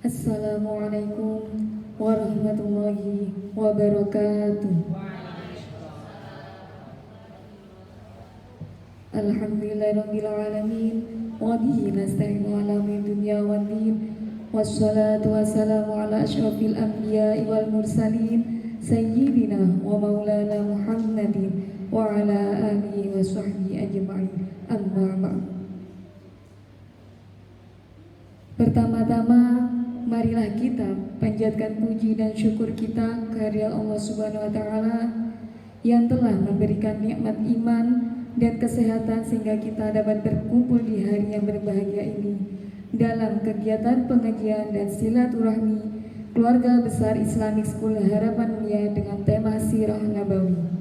Assalamualaikum warahmatullahi wabarakatuh. Alhamdulillahirabbil alamin wa bihi nasta'inu ala umuri dunya waddin. Wassalatu wassalamu ala asyrafil anbiya'i wal mursalin sayyidina wa maulana Muhammadin wa ala alihi wa sahbihi ajma'in. Amma ba'd. Pertama-tama marilah kita panjatkan puji dan syukur kita kehadirat Allah Subhanahu wa taala yang telah memberikan nikmat iman dan kesehatan sehingga kita dapat berkumpul di hari yang berbahagia ini dalam kegiatan pengajian dan silaturahmi keluarga besar Islamic School Harapan Mulia dengan tema Sirah Nabawi.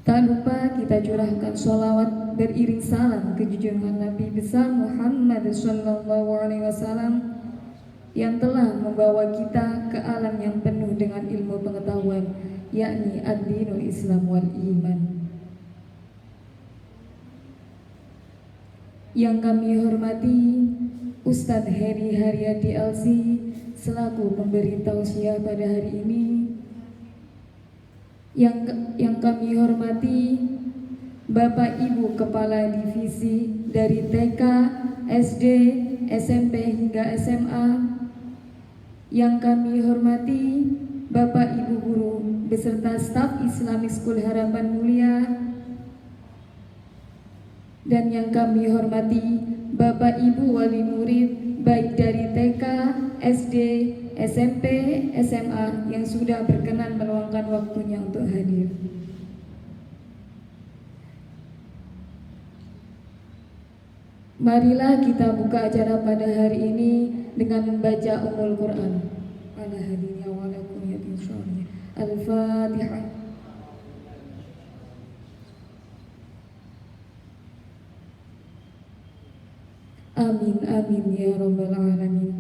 Tak lupa kita curahkan sholawat beriring salam ke junjungan Nabi besar Muhammad SAW yang telah membawa kita ke alam yang penuh dengan ilmu pengetahuan, yakni ad-dinul Islam wal iman. Yang kami hormati Ustadz Heri Haryadi LC selaku pemberi tausiah pada hari ini. Yang kami hormati Bapak Ibu Kepala Divisi dari TK, SD, SMP hingga SMA. Yang kami hormati Bapak Ibu Guru beserta staf Islamic School Harapan Mulia. Dan yang kami hormati Bapak Ibu Wali Murid baik dari TK, SD, SMP, SMA yang sudah berkenan meluangkan waktunya untuk hadir. Marilah kita buka acara pada hari ini dengan membaca Ummul Quran. Ala hadinya wa lakum ya insyaAllah. Al-Fatihah. Amin amin ya rabbal alamin.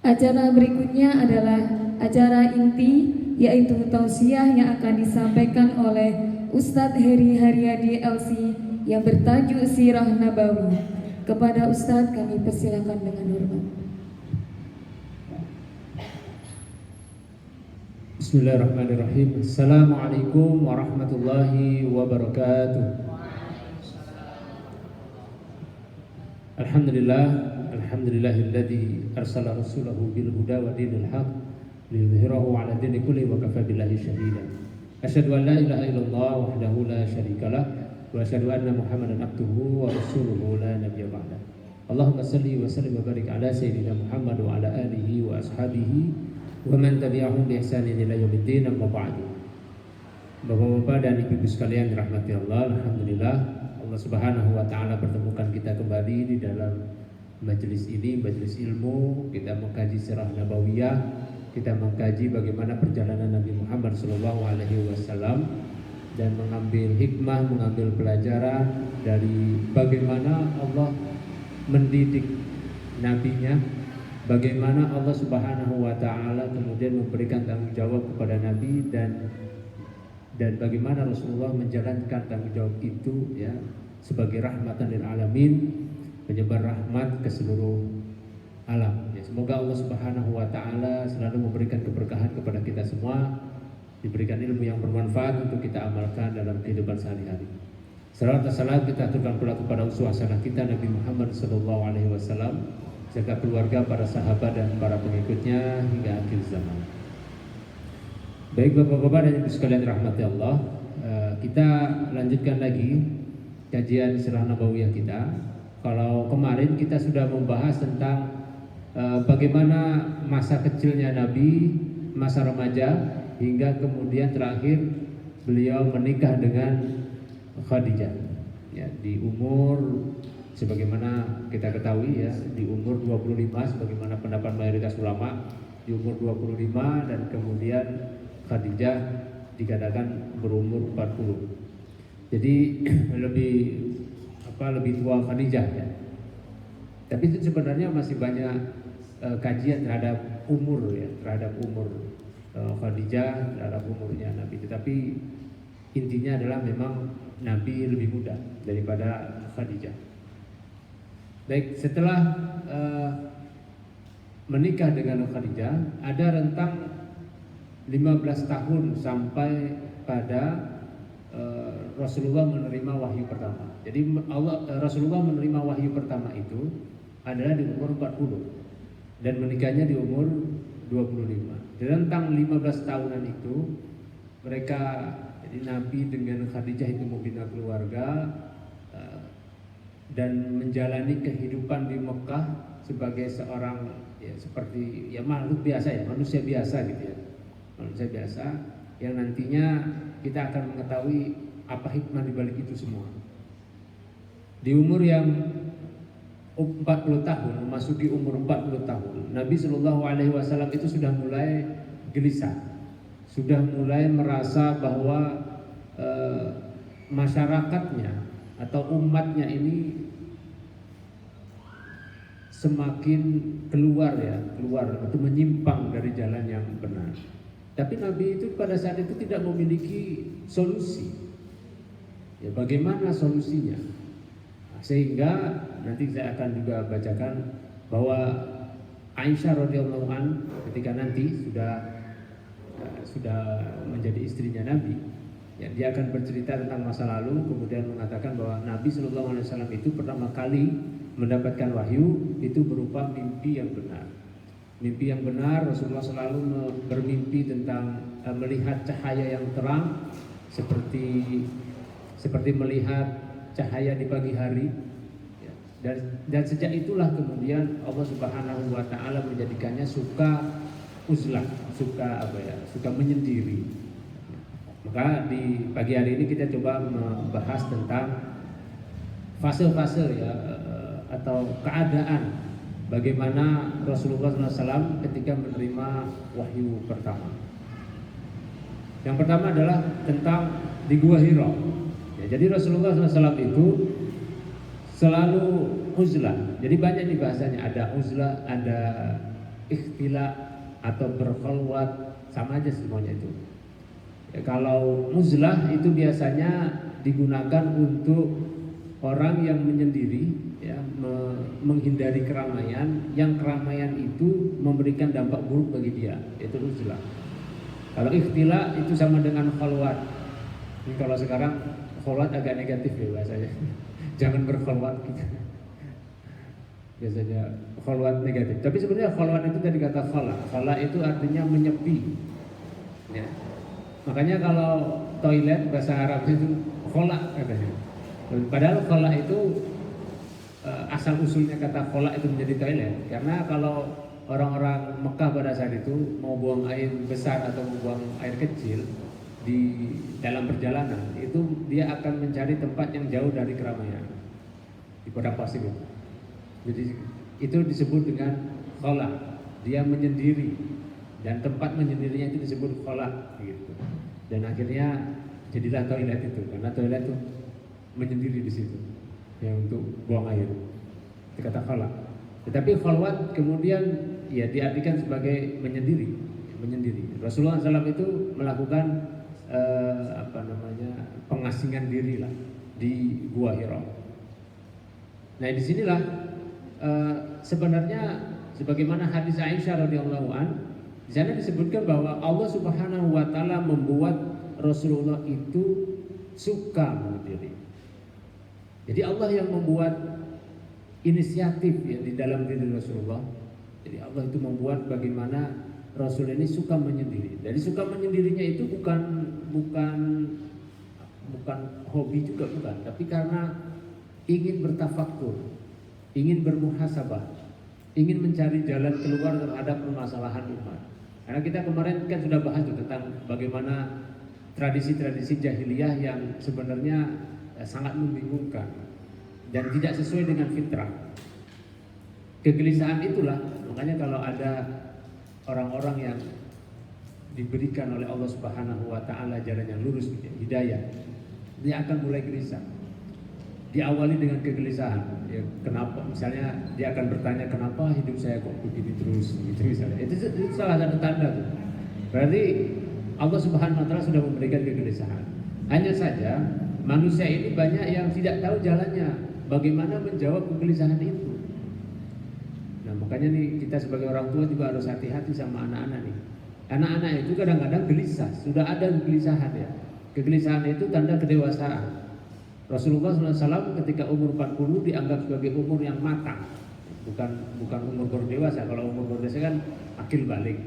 Acara berikutnya adalah acara inti, yaitu tausiah yang akan disampaikan oleh Ustadz Heri Haryadi LC yang bertajuk Sirah Nabawi. Kepada Ustadz kami persilakan dengan hormat. Bismillahirrahmanirrahim. Assalamualaikum warahmatullahi wabarakatuh. Alhamdulillahilladzi arsala rasulahu bil huda wa dinil haq liyudhhirahu 'ala dini kulli wa kafa billahi shahida. Asyhadu an la ilaha illallah wahdahu la syarikalah wa asyhadu anna Muhammadan abduhu wa rasuluhu la nabiyya ba'da. Allahumma shalli wa sallim wa barik ala sayyidina Muhammad wa ala alihi wa ashabihi wa man tabi'ahum bi ihsanin ila yaumiddin, amma ba'du. Bapak-bapak dan ibu-ibu sekalian dirahmati Allah, alhamdulillah Allah Subhanahu wa taala pertemukan kita kembali di dalam majelis ini, majelis ilmu. Kita mengkaji sirah nabawiyah, kita mengkaji bagaimana perjalanan Nabi Muhammad SAW dan mengambil hikmah, mengambil pelajaran dari bagaimana Allah mendidik nabinya, bagaimana Allah Subhanahu wa taala kemudian memberikan tanggung jawab kepada nabi dan bagaimana Rasulullah menjalankan tanggung jawab itu ya sebagai rahmatan lil alamin, penyebar rahmat ke seluruh alam. Ya, semoga Allah Subhanahu wa taala selalu memberikan keberkahan kepada kita semua, diberikan ilmu yang bermanfaat untuk kita amalkan dalam kehidupan sehari-hari. Salawat dan salam kita aturkan pula kepada uswah hasanah kita Nabi Muhammad SAW serta keluarga, para sahabat dan para pengikutnya hingga akhir zaman. Baik bapak-bapak dan ibu sekalian rahmati Allah, kita lanjutkan lagi kajian sirah nabawiyah kita. Kalau kemarin kita sudah membahas tentang bagaimana masa kecilnya Nabi, masa remaja, hingga kemudian terakhir beliau menikah dengan Khadijah. Ya, di umur sebagaimana kita ketahui ya, di umur 25 sebagaimana pendapat mayoritas ulama, di umur 25 dan kemudian Khadijah dikatakan berumur 40. Jadi lebih tua Khadijah ya. Tapi itu sebenarnya masih banyak kajian terhadap umur ya, terhadap umur Khadijah, terhadap umurnya Nabi. Tetapi intinya adalah memang Nabi lebih muda daripada Khadijah. Baik, setelah menikah dengan Khadijah, ada rentang 15 tahun sampai pada Rasulullah menerima wahyu pertama. Jadi Rasulullah menerima wahyu pertama itu adalah di umur 40 dan menikahnya di umur 25. Di rentang 15 tahunan itu mereka, jadi Nabi dengan Khadijah itu membina keluarga dan menjalani kehidupan di Mekah sebagai seorang seperti makhluk biasa, manusia biasa gitu ya. Manusia biasa yang nantinya kita akan mengetahui apa hikmah di balik itu semua. Di umur yang 40 tahun, memasuki umur 40 tahun, Nabi Shallallahu Alaihi Wasallam itu sudah mulai gelisah, sudah mulai merasa bahwa masyarakatnya atau umatnya ini semakin keluar atau menyimpang dari jalan yang benar. Tapi Nabi itu pada saat itu tidak memiliki solusi. Ya, bagaimana solusinya? Sehingga nanti saya akan juga bacakan bahwa Aisyah radhiyallahu an ketika nanti sudah menjadi istrinya Nabi, ya, dia akan bercerita tentang masa lalu, kemudian mengatakan bahwa Nabi Shallallahu Alaihi Wasallam itu pertama kali mendapatkan wahyu itu berupa mimpi yang benar. Mimpi yang benar, Rasulullah selalu bermimpi tentang melihat cahaya yang terang seperti melihat cahaya di pagi hari. Dan sejak itulah kemudian Allah Subhanahu wa taala menjadikannya suka uzlah, suka menyendiri. Maka di pagi hari ini kita coba membahas tentang fase-fase atau keadaan bagaimana Rasulullah SAW ketika menerima wahyu pertama. Yang pertama adalah tentang di Gua Hira. Ya, jadi Rasulullah SAW itu selalu uzlah. Jadi banyak nih bahasanya, ada uzlah, ada ikhtila atau berkhalwat, sama aja semuanya itu. Ya, kalau uzlah itu biasanya digunakan untuk orang yang menyendiri, ya, menghindari keramaian, yang keramaian itu memberikan dampak buruk bagi dia, itu uzlah. Kalau ikhtila itu sama dengan khalwat. Ini kalau sekarang khalwat agak negatif ya bahasanya. Jangan berkhalwat gitu. Biasanya khalwat negatif. Tapi sebenarnya khalwat itu dari kata khala. Khala itu artinya menyepi. Ya. Makanya kalau toilet bahasa Arab itu khala katanya. Padahal khala itu asal usulnya kata khala itu menjadi toilet. Karena kalau orang-orang Mekah pada saat itu mau buang air besar atau mau buang air kecil di dalam perjalanan, itu dia akan mencari tempat yang jauh dari keramaian di padang pasir itu. Jadi itu disebut dengan khala, dia menyendiri, dan tempat menyendirinya itu disebut khala gitu. Dan akhirnya jadilah toilet itu, karena toilet itu menyendiri di situ ya untuk buang air. Itu kata khala. Tetapi khalwat kemudian ya diartikan sebagai menyendiri. Rasulullah SAW itu melakukan pengasingan diri lah di Gua Hira. Nah disinilah sebenarnya sebagaimana hadis Aisyah radhiyallahu an, di sana disebutkan bahwa Allah Subhanahu wa taala membuat Rasulullah itu suka menyendiri. Jadi Allah yang membuat inisiatif ya di dalam diri Rasulullah. Jadi Allah itu membuat bagaimana Rasul ini suka menyendiri. Jadi suka menyendirinya itu bukan hobi juga bukan, tapi karena ingin bertafakur, ingin bermuhasabah, ingin mencari jalan keluar terhadap permasalahan umat. Karena kita kemarin kan sudah bahas tentang bagaimana tradisi-tradisi jahiliyah yang sebenarnya sangat membingungkan dan tidak sesuai dengan fitrah. Kegelisahan itulah makanya kalau ada orang-orang yang diberikan oleh Allah Subhanahu wa taala jalan yang lurus, hidayah, dia akan mulai gelisah. Diawali dengan kegelisahan. Ya, kenapa? Misalnya dia akan bertanya kenapa hidup saya kok begini terus, gitu misalnya. Itu salah satu tanda tuh. Berarti Allah Subhanahu wa taala sudah memberikan kegelisahan. Hanya saja manusia ini banyak yang tidak tahu jalannya, bagaimana menjawab kegelisahan itu. Nah makanya nih kita sebagai orang tua juga harus hati-hati sama anak-anak nih. Anak-anak itu kadang-kadang gelisah, sudah ada kegelisahan ya. Kegelisahan itu tanda kedewasaan. Rasulullah SAW ketika umur 40 dianggap sebagai umur yang matang, bukan umur baru dewasa. Kalau umur baru dewasa kan akil balik,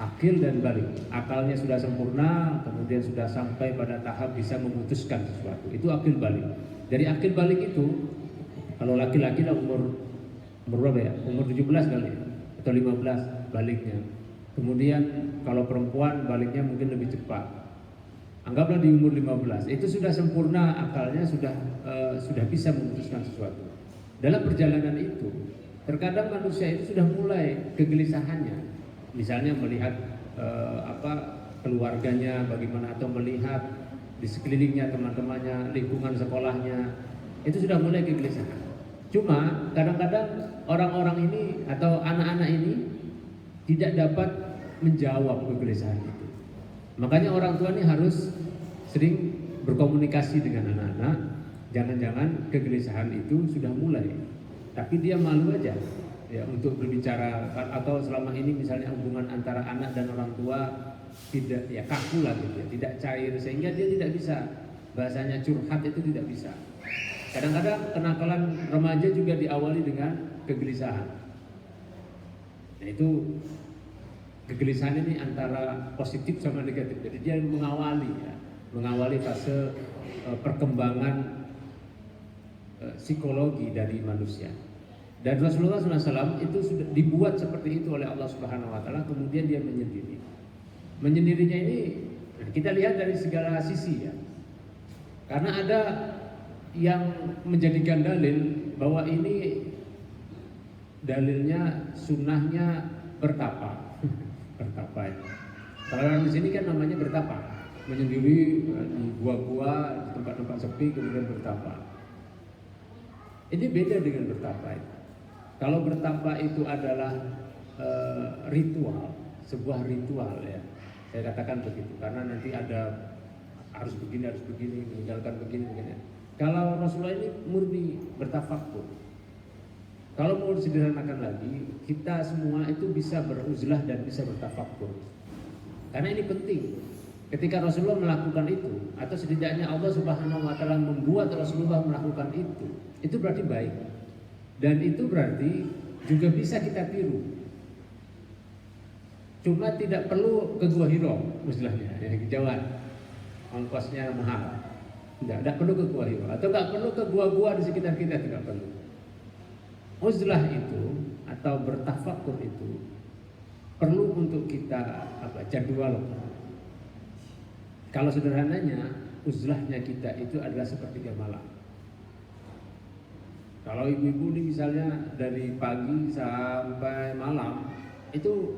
akil dan balik, akalnya sudah sempurna, kemudian sudah sampai pada tahap bisa memutuskan sesuatu. Itu akil balik. Dari akil balik itu, kalau laki-laki lah umur berapa ya? Umur 17 kali atau 15 baliknya. Kemudian kalau perempuan baliknya mungkin lebih cepat. Anggaplah di umur 15, itu sudah sempurna akalnya, sudah bisa memutuskan sesuatu. Dalam perjalanan itu, terkadang manusia itu sudah mulai kegelisahannya. Misalnya melihat keluarganya bagaimana, atau melihat di sekelilingnya teman-temannya, lingkungan sekolahnya, itu sudah mulai kegelisahan. Cuma kadang-kadang orang-orang ini atau anak-anak ini tidak dapat menjawab kegelisahan itu. Makanya orang tua ini harus sering berkomunikasi dengan anak-anak. Jangan-jangan kegelisahan itu sudah mulai, tapi dia malu aja ya untuk berbicara, atau selama ini misalnya hubungan antara anak dan orang tua tidak ya kaku lah gitu ya, tidak cair, sehingga dia tidak bisa, bahasanya curhat itu tidak bisa. Kadang-kadang kenakalan remaja juga diawali dengan kegelisahan. Nah itu kegelisahan ini antara positif sama negatif. Jadi dia mengawali fase perkembangan psikologi dari manusia. Dan Rasulullah SAW itu sudah dibuat seperti itu oleh Allah Subhanahu Wa Taala. Kemudian dia menyendiri. Menyendirinya ini kita lihat dari segala sisi ya. Karena ada yang menjadikan dalil bahwa ini dalilnya sunnahnya bertapa. Bertapa ya. Kalau di sini kan namanya bertapa, menyendiri di gua-gua, di tempat-tempat sepi, kemudian bertapa. Ini beda dengan bertapa itu. Kalau bertapa itu adalah ritual, sebuah ritual ya. Saya katakan begitu karena nanti ada harus begini, meninggalkan begini. Kalau Rasulullah ini murni bertafakur. Kalau mau disederhanakan lagi, kita semua itu bisa beruzlah dan bisa bertafakur. Karena ini penting. Ketika Rasulullah melakukan itu, atau setidaknya Allah Subhanahu Wa Taala membuat Rasulullah melakukan itu berarti baik. Dan itu berarti juga bisa kita tiru. Cuma tidak perlu ke Gua Hiro, istilahnya, ya, kejauhan, ongkosnya mahal. Tidak perlu ke Gua Hiro, atau nggak perlu ke gua-gua di sekitar kita, tidak perlu. Uzlah itu atau bertafakur itu perlu untuk kita jadwal. Kalau sederhananya, uzlahnya kita itu adalah sepertiga malam. Kalau ibu-ibu ini misalnya dari pagi sampai malam, itu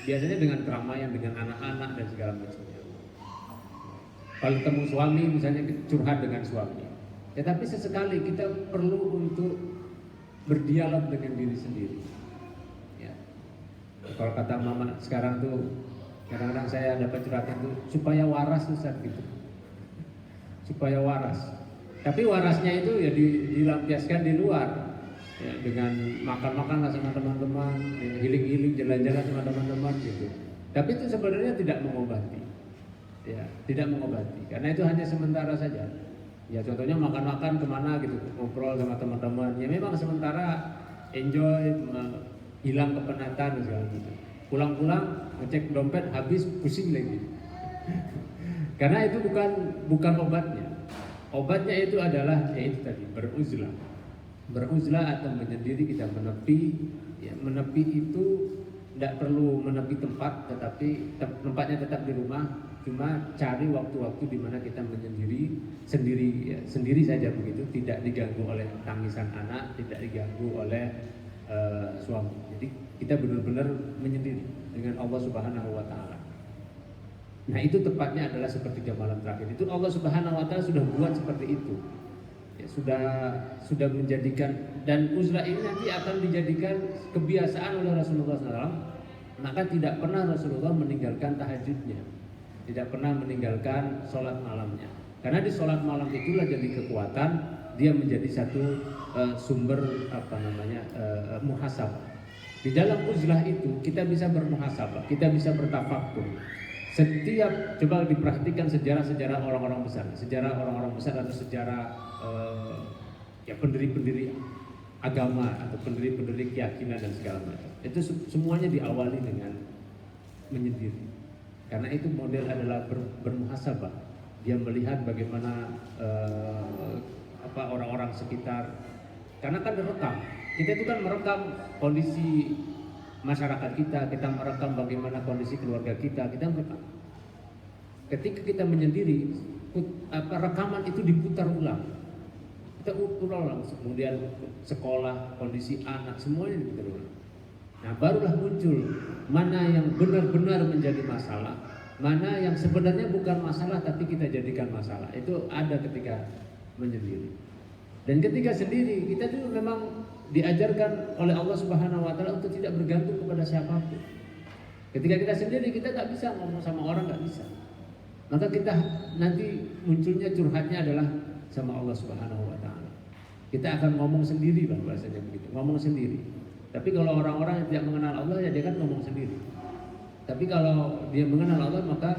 biasanya dengan keramaian, dengan anak-anak dan segala macamnya. Kalau ketemu suami misalnya curhat dengan suami. Tetapi sesekali kita perlu untuk berdialog dengan diri sendiri. Ya. Kalau kata mama sekarang tuh, kadang-kadang saya dapat curhatan tuh supaya waras Ustaz gitu. Supaya waras. Tapi warasnya itu ya dilampiaskan di luar. Ya, dengan makan-makan sama teman-teman, ya, healing-healing, jalan-jalan sama teman-teman gitu. Tapi itu sebenarnya tidak mengobati. Ya, tidak mengobati. Karena itu hanya sementara saja. Ya contohnya makan-makan kemana gitu, ngobrol sama teman-teman. Ya memang sementara enjoy, hilang kepenatan dan segala gitu. Pulang-pulang ngecek dompet habis, pusing lagi. Karena itu bukan obatnya. Obatnya itu adalah yaitu tadi beruzlah. Beruzlah atau menyendiri, kita menepi. Ya, menepi itu tidak perlu menepi tempat, tetapi tempatnya tetap di rumah. Cuma cari waktu-waktu di mana kita menyendiri sendiri saja begitu, tidak diganggu oleh tangisan anak, tidak diganggu oleh suami. Jadi kita benar-benar menyendiri dengan Allah Subhanahu Wa Taala. Nah itu tepatnya adalah sepertiga malam terakhir. Itu Allah Subhanahu Wa Taala sudah buat seperti itu. Ya, sudah menjadikan, dan uzlah ini nanti akan dijadikan kebiasaan oleh Rasulullah SAW. Maka tidak pernah Rasulullah meninggalkan tahajudnya, tidak pernah meninggalkan sholat malamnya. Karena di sholat malam itulah jadi kekuatan, dia menjadi satu sumber muhasabah. Di dalam uzlah itu kita bisa bermuhasabah, kita bisa bertafakur. Setiap, coba diperhatikan sejarah-sejarah orang-orang besar, sejarah orang-orang besar atau sejarah ya pendiri-pendiri agama atau pendiri-pendiri keyakinan dan segala macam. Itu semuanya diawali dengan menyendiri. Karena itu model adalah bermuhasabah. Dia melihat bagaimana orang-orang sekitar. Karena kan direkam. Kita itu kan merekam kondisi masyarakat kita merekam bagaimana kondisi keluarga kita merekam. Ketika kita menyendiri, rekaman itu diputar ulang. Kita ulang, kemudian sekolah, kondisi anak, semuanya diputar ulang. Nah, barulah muncul mana yang benar-benar menjadi masalah, mana yang sebenarnya bukan masalah tapi kita jadikan masalah. Itu ada ketika menyendiri. Dan ketika sendiri, kita itu memang diajarkan oleh Allah Subhanahu wa Ta'ala untuk tidak bergantung kepada siapapun. Ketika kita sendiri, kita nggak bisa ngomong sama orang, nggak bisa. Maka kita nanti munculnya curhatnya adalah sama Allah Subhanahu wa Ta'ala. Kita akan ngomong sendiri, Bang, bahasanya begitu, ngomong sendiri. Tapi kalau orang-orang yang tidak mengenal Allah, ya dia kan ngomong sendiri. Tapi kalau dia mengenal Allah, maka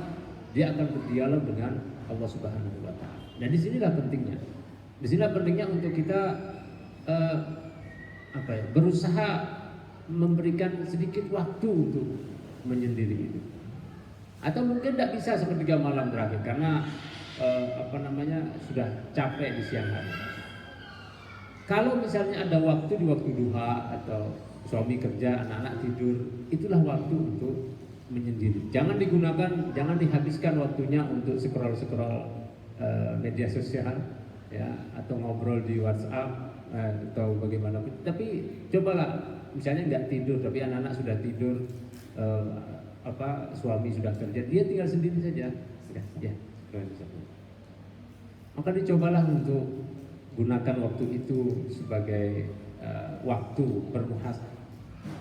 dia akan berdialog dengan Allah Subhanahu wa Ta'ala. Dan disinilah pentingnya. Disinilah pentingnya untuk kita berusaha memberikan sedikit waktu untuk menyendiri itu. Atau mungkin tidak bisa sepertiga malam terakhir karena sudah capek di siang hari. Kalau misalnya ada waktu di waktu duha atau suami kerja, anak-anak tidur, itulah waktu untuk menyendiri. Jangan digunakan, jangan dihabiskan waktunya untuk scroll media sosial, ya, atau ngobrol di WhatsApp atau bagaimana. Tapi cobalah, misalnya nggak tidur, tapi anak-anak sudah tidur, suami sudah kerja, dia tinggal sendiri saja. Ya. Maka dicobalah untuk gunakan waktu itu sebagai waktu bermuhasabah.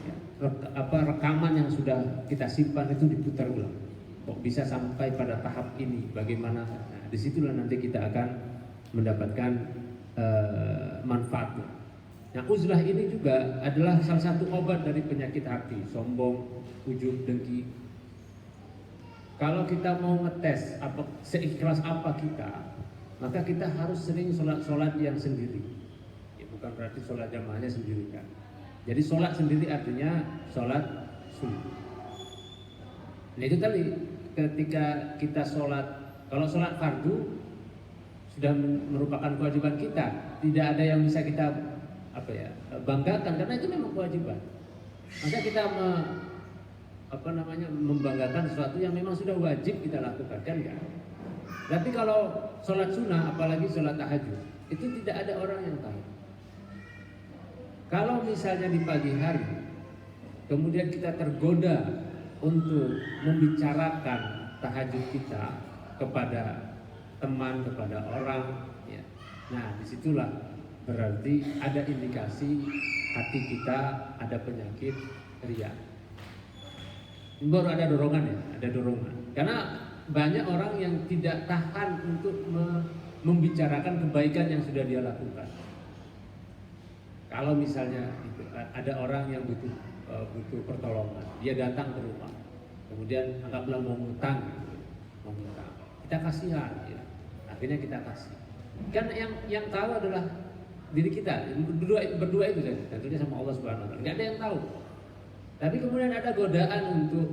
Ya, rekaman yang sudah kita simpan itu diputar ulang. Kok bisa sampai pada tahap ini? Bagaimana? Nah, disitulah nanti kita akan mendapatkan manfaatnya. Nah, uzlah ini juga adalah salah satu obat dari penyakit hati, sombong, ujub, dengki. Kalau kita mau ngetes seikhlas apa kita, maka kita harus sering sholat yang sendiri. Ya, bukan berarti sholat jamaahnya sendiri kan. Jadi sholat sendiri artinya sholat sunnah. Nah itu tadi, ketika kita sholat, kalau sholat fardu sudah merupakan kewajiban kita, tidak ada yang bisa kita banggakan karena itu memang kewajiban. Maka kita membanggakan sesuatu yang memang sudah wajib kita lakukan, kan enggak? Tapi kalau sholat sunnah, apalagi sholat tahajud, itu tidak ada orang yang tahu. Kalau misalnya di pagi hari, kemudian kita tergoda untuk membicarakan tahajud kita kepada teman, kepada orang, ya. Nah, disitulah berarti ada indikasi hati kita ada penyakit riya. Baru ada dorongan ya, ada dorongan. Karena banyak orang yang tidak tahan untuk membicarakan kebaikan yang sudah dia lakukan. Kalau misalnya ada orang yang butuh pertolongan, dia datang ke rumah, kemudian anggaplah mau ngutang, kita kasihan, ya. Akhirnya kita kasih. Kan yang tahu adalah diri kita, berdua itu saja, tentunya sama Allah Subhanahu wa Ta'ala. Nggak ada yang tahu. Tapi kemudian ada godaan untuk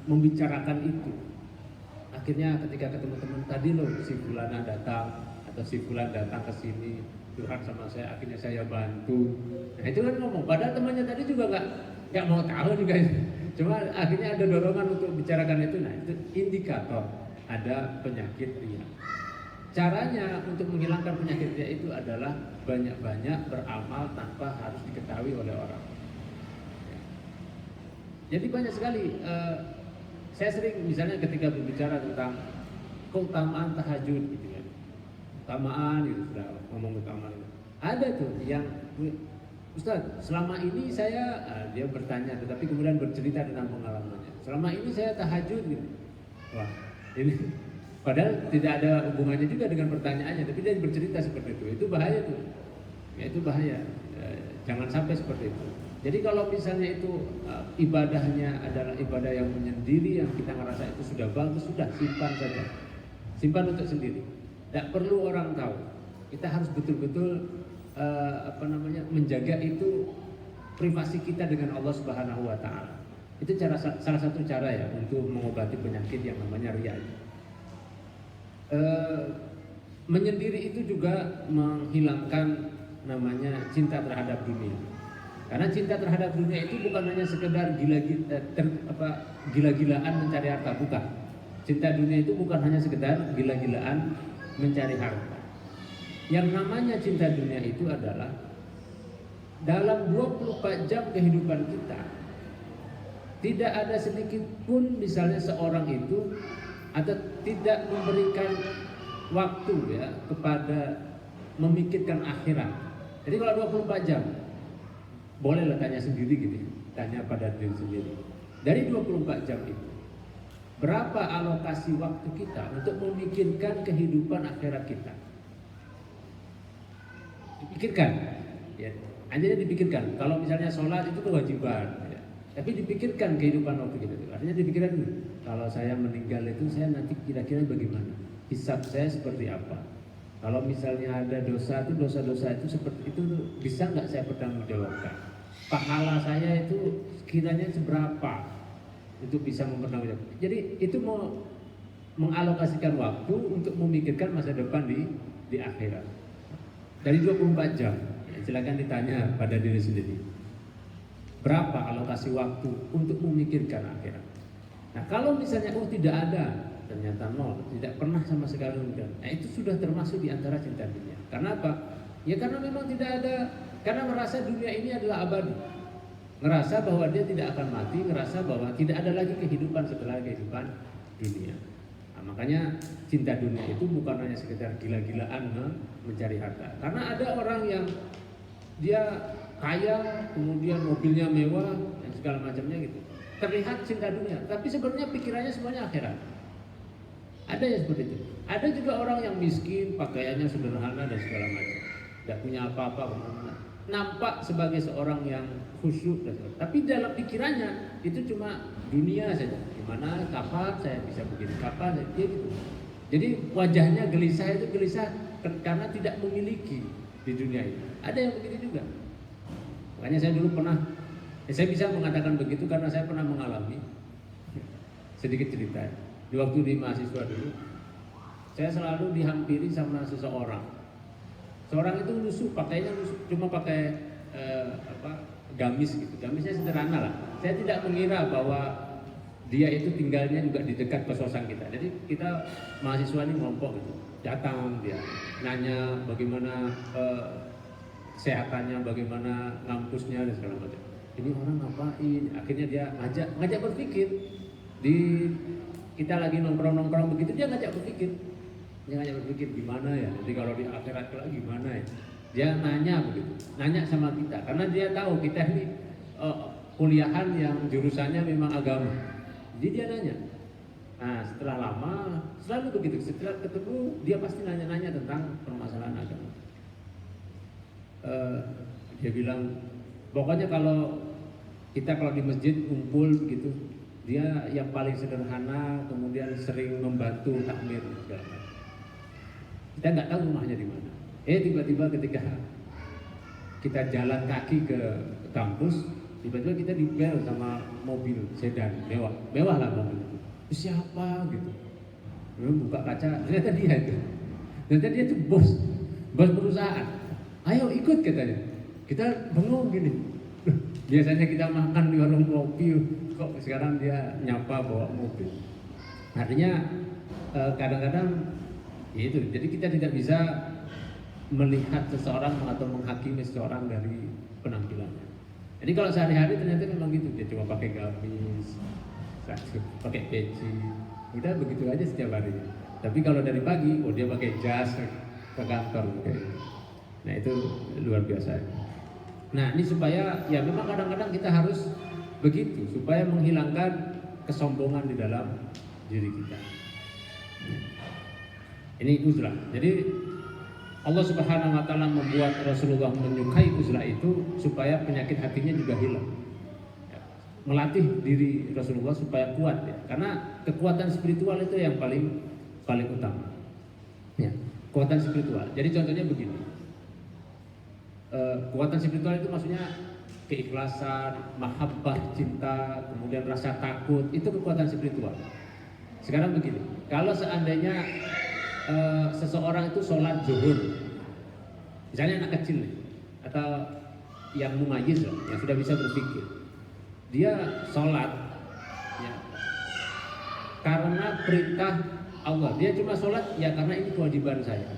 membicarakan itu. Akhirnya ketika ketemu teman tadi loh, si fulana datang atau si fulan datang ke sini curhat sama saya, akhirnya saya bantu. Nah itu kan ngomong, padahal temannya tadi juga nggak mau tahu juga. Cuma akhirnya ada dorongan untuk bicarakan itu. Nah itu indikator ada penyakit riya. Caranya untuk menghilangkan penyakit riya itu adalah banyak-banyak beramal tanpa harus diketahui oleh orang. Jadi banyak sekali. Saya sering misalnya ketika berbicara tentang keutamaan tahajud gitu ya, keutamaan itu sudah ngomong keutamaan itu. Ada tuh yang Ustaz, selama ini saya dia bertanya, tetapi kemudian bercerita tentang pengalamannya. Selama ini saya tahajud gitu. Wah, ini padahal tidak ada hubungannya juga dengan pertanyaannya, tapi dia bercerita seperti itu. Itu bahaya tuh. Ya itu bahaya. Jangan sampai seperti itu. Jadi kalau misalnya itu ibadahnya adalah ibadah yang menyendiri, yang kita ngerasa itu sudah bagus, sudah simpan saja, simpan untuk sendiri, tidak perlu orang tahu. Kita harus betul-betul menjaga itu privasi kita dengan Allah Subhanahu Wa Taala. Itu salah satu cara ya untuk mengobati penyakit yang namanya riya. Menyendiri itu juga menghilangkan namanya cinta terhadap dunia. Karena cinta terhadap dunia itu bukan hanya sekedar gila-gilaan mencari harta, bukan. Cinta dunia itu bukan hanya sekedar gila-gilaan mencari harta. Yang namanya cinta dunia itu adalah dalam 24 jam kehidupan kita tidak ada sedikit pun misalnya seorang itu atau tidak memberikan waktu ya kepada memikirkan akhirat. Jadi kalau 24 jam bolehlah tanya sendiri gitu, tanya pada diri sendiri. Dari 24 jam itu, berapa alokasi waktu kita untuk memikirkan kehidupan akhirat kita? Dipikirkan, ya. Hanya dipikirkan. Kalau misalnya sholat itu kewajiban, ya. Tapi dipikirkan kehidupan waktu kita. Artinya dipikirkan dulu. Kalau saya meninggal itu saya nanti kira-kira bagaimana? Hisab saya seperti apa? Kalau misalnya ada dosa itu, dosa-dosa itu seperti itu bisa nggak saya pertanggungjawabkan? Pahala saya itu kiranya seberapa untuk bisa mempertanggungjawabkan? Jadi itu mau mengalokasikan waktu untuk memikirkan masa depan di akhirat. Dari 24 jam, ya, silakan ditanya pada diri sendiri. Berapa alokasi waktu untuk memikirkan akhirat? Nah, kalau misalnya tidak ada, ternyata nol, tidak pernah sama sekali memikirkan. Nah, itu sudah termasuk di antara cinta dunia. Karena apa? Ya karena memang tidak ada, karena merasa dunia ini adalah abadi. Ngerasa bahwa dia tidak akan mati, ngerasa bahwa tidak ada lagi kehidupan setelah kehidupan dunia. Nah, makanya cinta dunia itu bukan hanya sekedar gila-gilaan mencari harta. Karena ada orang yang dia kaya, kemudian mobilnya mewah dan segala macamnya gitu. Terlihat cinta dunia, tapi sebenarnya pikirannya semuanya akhirat. Ada yang seperti itu. Ada juga orang yang miskin, pakaiannya sederhana dan segala macam, tidak punya apa-apa, nampak sebagai seorang yang khusyuk dan sebagainya. Tapi dalam pikirannya itu cuma dunia saja. Gimana, kapan saya bisa begini, kapan saya gitu. Jadi wajahnya gelisah itu gelisah karena tidak memiliki di dunia ini. Ada yang begitu juga. Makanya saya dulu pernah, saya bisa mengatakan begitu karena saya pernah mengalami sedikit cerita. Di waktu di mahasiswa dulu, saya selalu dihampiri sama seseorang. Seorang itu lusuh, pakainya lusuh, cuma pakai gamis gitu. Gamisnya sederhana lah. Saya tidak mengira bahwa dia itu tinggalnya juga di dekat kos-kosan kita. Jadi kita mahasiswa ini ngompok gitu. Datang dia, nanya bagaimana kesehatannya, bagaimana ngampusnya dan segala macam. Ini orang ngapain? Akhirnya dia ngajak berpikir. Kita lagi nongkrong begitu, dia ngajak berpikir. Dia ngajak berpikir gimana ya, nanti kalau di akhirat kelak gimana ya. Dia nanya begitu, nanya sama kita, karena dia tahu kita ini kuliahan yang jurusannya memang agama. Jadi dia nanya. Nah setelah lama, selalu begitu, setelah ketemu dia pasti nanya-nanya tentang permasalahan agama. Dia bilang, pokoknya kalau di masjid kumpul begitu, dia yang paling sederhana, kemudian sering membantu takmir segala macam. Kita nggak tahu rumahnya di mana. Tiba-tiba ketika kita jalan kaki ke kampus, tiba-tiba kita dibel sama mobil sedan mewah lah mobil itu. Siapa gitu? Buka kaca, ternyata dia itu. Ternyata dia itu bos perusahaan. Ayo ikut katanya. Kita bengong gini. Biasanya kita makan di warung kopi, kok sekarang dia nyapa bawa mobil. Artinya kadang-kadang ya itu. Jadi kita tidak bisa melihat seseorang atau menghakimi seseorang dari penampilannya. Jadi kalau sehari-hari ternyata memang gitu, dia cuma pakai gamis, pakai peci, udah begitu aja setiap hari. Tapi kalau dari pagi, dia pakai jas ke kantor. Nah itu luar biasa. Nah ini supaya ya memang kadang-kadang kita harus begitu supaya menghilangkan kesombongan di dalam diri kita. Ini uzlah. Jadi Allah Subhanahu wa taala membuat Rasulullah menyukai uzlah itu supaya penyakit hatinya juga hilang. Melatih diri Rasulullah supaya kuat ya. Karena kekuatan spiritual itu yang paling utama. Ya, kekuatan spiritual. Jadi contohnya begini. Kekuatan spiritual itu maksudnya keikhlasan, mahabbah, cinta, kemudian rasa takut, itu kekuatan spiritual. Sekarang begini, kalau seandainya seseorang itu sholat zuhur, misalnya anak kecil nih, atau yang mumayyiz yang sudah bisa berpikir, dia sholat ya, karena perintah Allah. Dia cuma sholat ya karena ini kewajiban saya.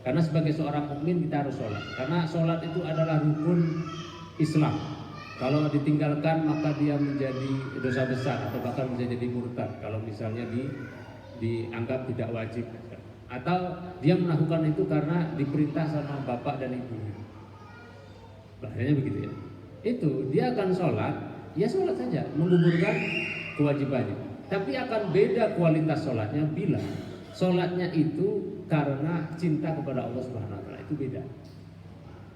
Karena sebagai seorang mukmin kita harus sholat. Karena sholat itu adalah rukun Islam. Kalau ditinggalkan maka dia menjadi dosa besar atau bahkan menjadi murtad. Kalau misalnya dianggap tidak wajib. Atau dia melakukan itu karena diperintah sama bapak dan ibunya. Bahasanya begitu ya. Itu dia akan sholat, ya sholat saja, menggugurkan kewajibannya. Tapi akan beda kualitas sholatnya bila sholatnya itu karena cinta kepada Allah Subhanahu Wa Taala, itu beda.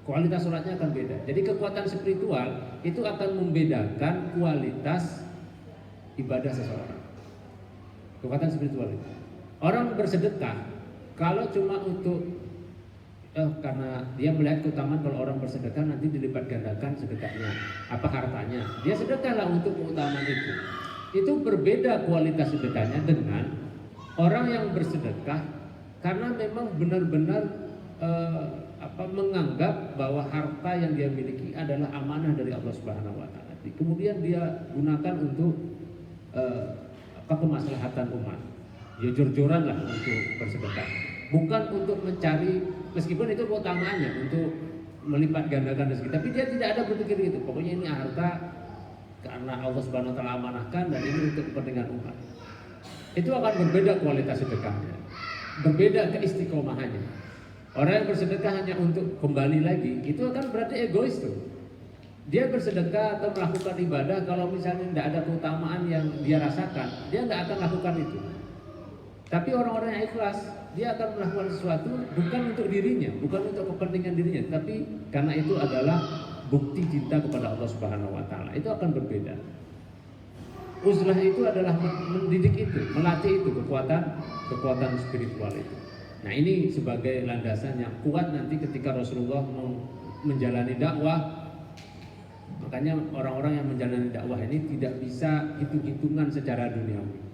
Kualitas sholatnya akan beda. Jadi kekuatan spiritual itu akan membedakan kualitas ibadah seseorang. Kekuatan spiritual itu. Orang bersedekah kalau cuma untuk karena dia melihat keutamaan kalau orang bersedekah nanti dilipat gandakan sedekahnya, apa hartanya. Dia sedekahlah untuk keutamaan itu. Itu berbeda kualitas sedekahnya dengan orang yang bersedekah karena memang benar-benar menganggap bahwa harta yang dia miliki adalah amanah dari Allah Subhanahu Wa Taala. Kemudian dia gunakan untuk kemaslahatan umat. Dia jor-joran lah untuk bersedekah, bukan untuk mencari, meskipun itu keutamaannya untuk melipat gandakan rezeki, tapi dia tidak ada berpikir itu. Pokoknya ini harta karena Allah Subhanahu Wa Taala amanahkan dan ini untuk kepentingan umat. Itu akan berbeda kualitas sedekahnya, berbeda keistiqomahannya. Orang yang bersedekah hanya untuk kembali lagi, itu akan berarti egois tuh. Dia bersedekah atau melakukan ibadah kalau misalnya tidak ada keutamaan yang dia rasakan, dia nggak akan lakukan itu. Tapi orang-orang yang ikhlas, dia akan melakukan sesuatu bukan untuk dirinya, bukan untuk kepentingan dirinya, tapi karena itu adalah bukti cinta kepada Allah Subhanahu Wa Taala. Itu akan berbeda. Uzlah itu adalah mendidik itu, melatih itu kekuatan spiritual itu. Nah ini sebagai landasan yang kuat nanti ketika Rasulullah menjalani dakwah. Makanya orang-orang yang menjalani dakwah ini tidak bisa hitung-hitungan secara duniawi.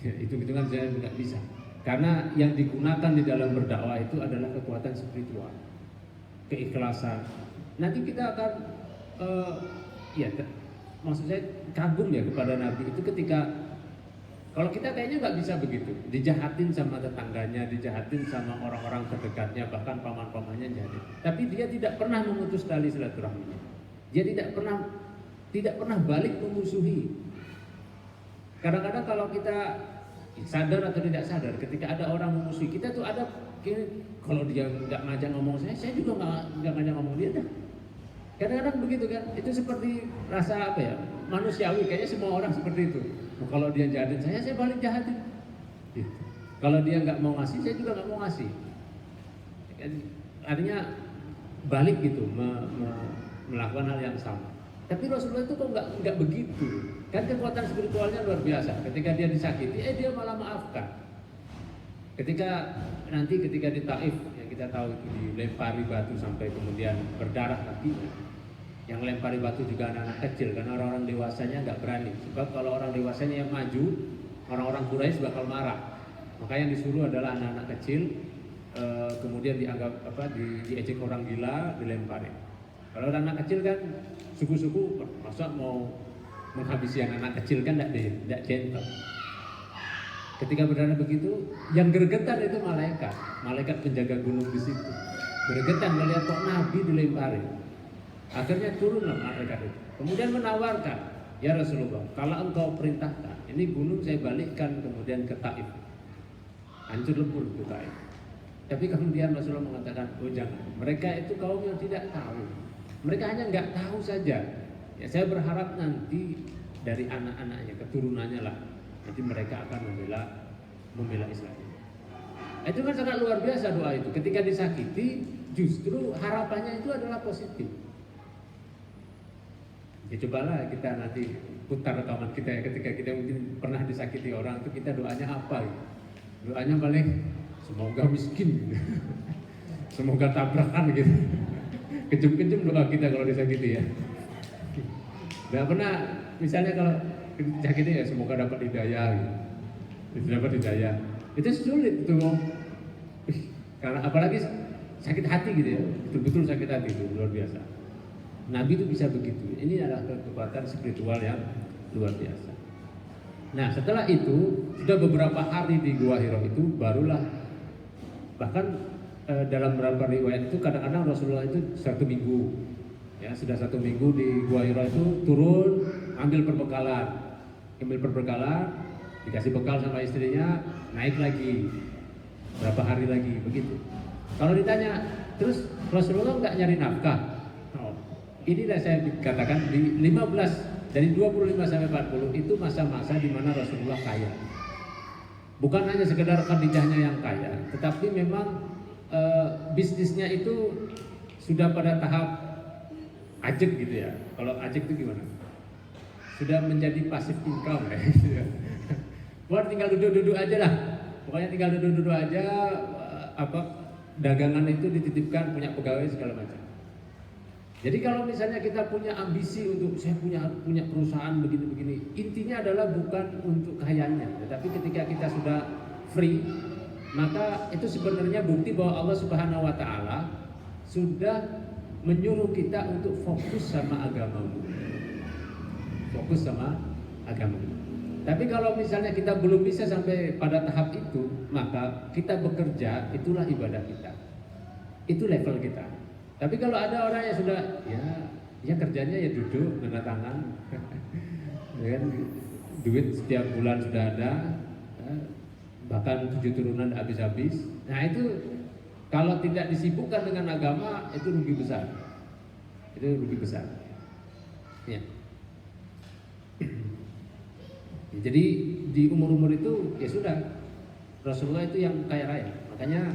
Hitung-hitungan saya tidak bisa. Karena yang digunakan di dalam berdakwah itu adalah kekuatan spiritual, keikhlasan. Nanti kita akan maksud saya kagum ya kepada Nabi itu ketika kalau kita kayaknya nggak bisa begitu, dijahatin sama tetangganya, dijahatin sama orang-orang terdekatnya, bahkan paman-pamannya jadi. Tapi dia tidak pernah memutus tali silaturahminya. Dia tidak pernah balik memusuhi. Kadang-kadang kalau kita sadar atau tidak sadar, ketika ada orang memusuhi kita tuh ada kalau dia nggak ngajak ngomong saya juga nggak ngajak ngomong dia dah. Kadang-kadang begitu kan, itu seperti rasa apa ya, manusiawi, kayaknya semua orang seperti itu. Nah, kalau dia jahatin saya balik jahatin. Gitu. Kalau dia nggak mau ngasih, saya juga nggak mau ngasih. Artinya balik gitu, melakukan hal yang sama. Tapi Rasulullah itu kok nggak begitu. Kan kekuatan spiritualnya luar biasa. Ketika dia disakiti, dia malah maafkan. Ketika di Taif yang kita tahu itu dilempari batu sampai kemudian berdarah kakinya. Yang lempari batu juga anak-anak kecil karena orang-orang dewasanya nggak berani. Sebab kalau orang dewasanya yang maju, orang-orang Quraisy bakal marah. Maka yang disuruh adalah anak-anak kecil, kemudian dianggap diejek orang gila, dilempari. Kalau anak kecil kan suku-suku masa mau menghabisi anak kecil kan tidak gentle. Ketika berdarah begitu, yang gregetan itu malaikat penjaga gunung di situ. Gregetan melihat kok Nabi dilempari. Akhirnya turunlah malaikat itu. Kemudian menawarkan, ya Rasulullah, kalau engkau perintahkan, ini gunung saya balikkan kemudian ke Taif. Hancur lebur ke Taif. Tapi kemudian Rasulullah mengatakan, oh jangan. Mereka itu kaum yang tidak tahu. Mereka hanya nggak tahu saja. Ya saya berharap nanti dari anak-anaknya, keturunannya lah, nanti mereka akan membela Islam. Itu kan sangat luar biasa doa itu. Ketika disakiti, justru harapannya itu adalah positif. Ya cobalah kita nanti putar rekaman kita ya, ketika kita mungkin pernah disakiti orang itu kita doanya apa gitu. Doanya paling semoga miskin gitu. Semoga tabrakan gitu. Kejum-kejum doa kita kalau disakiti ya. Nggak pernah misalnya kalau disakiti ya semoga dapat hidayah gitu. Dapat hidayah. Itu sulit itu karena apalagi sakit hati gitu ya. Betul-betul sakit hati itu luar biasa. Nabi itu bisa begitu. Ini adalah kekuatan spiritual yang luar biasa. Nah setelah itu sudah beberapa hari di Gua Hira itu barulah bahkan dalam beberapa riwayat itu kadang-kadang Rasulullah itu 1 minggu ya sudah 1 minggu di Gua Hira itu turun ambil perbekalan dikasih bekal sama istrinya naik lagi berapa hari lagi begitu. Kalau ditanya terus Rasulullah nggak nyari nafkah? Inilah saya katakan di 15 dari 25 sampai 40 itu masa-masa di mana Rasulullah kaya. Bukan hanya sekedar Khadijahnya yang kaya, tetapi memang bisnisnya itu sudah pada tahap ajek gitu ya. Kalau ajek itu gimana? Sudah menjadi passive income ya. Buat tinggal duduk-duduk aja lah. Pokoknya tinggal duduk-duduk aja dagangan itu dititipkan punya pegawai segala macam. Jadi kalau misalnya kita punya ambisi untuk saya punya perusahaan begini-begini, intinya adalah bukan untuk kayanya, tetapi ketika kita sudah free, maka itu sebenarnya bukti bahwa Allah Subhanahu wa taala sudah menyuruh kita untuk fokus sama agamamu. Fokus sama agamamu. Tapi kalau misalnya kita belum bisa sampai pada tahap itu, maka kita bekerja itulah ibadah kita. Itu level kita. Tapi kalau ada orang yang sudah ya kerjanya ya duduk tanda tangan, ya, duit setiap bulan sudah ada, bahkan 7 turunan habis-habis. Nah itu kalau tidak disibukkan dengan agama itu rugi besar. Itu rugi besar. Ya. Jadi di umur-umur itu ya sudah Rasulullah itu yang kaya raya. Makanya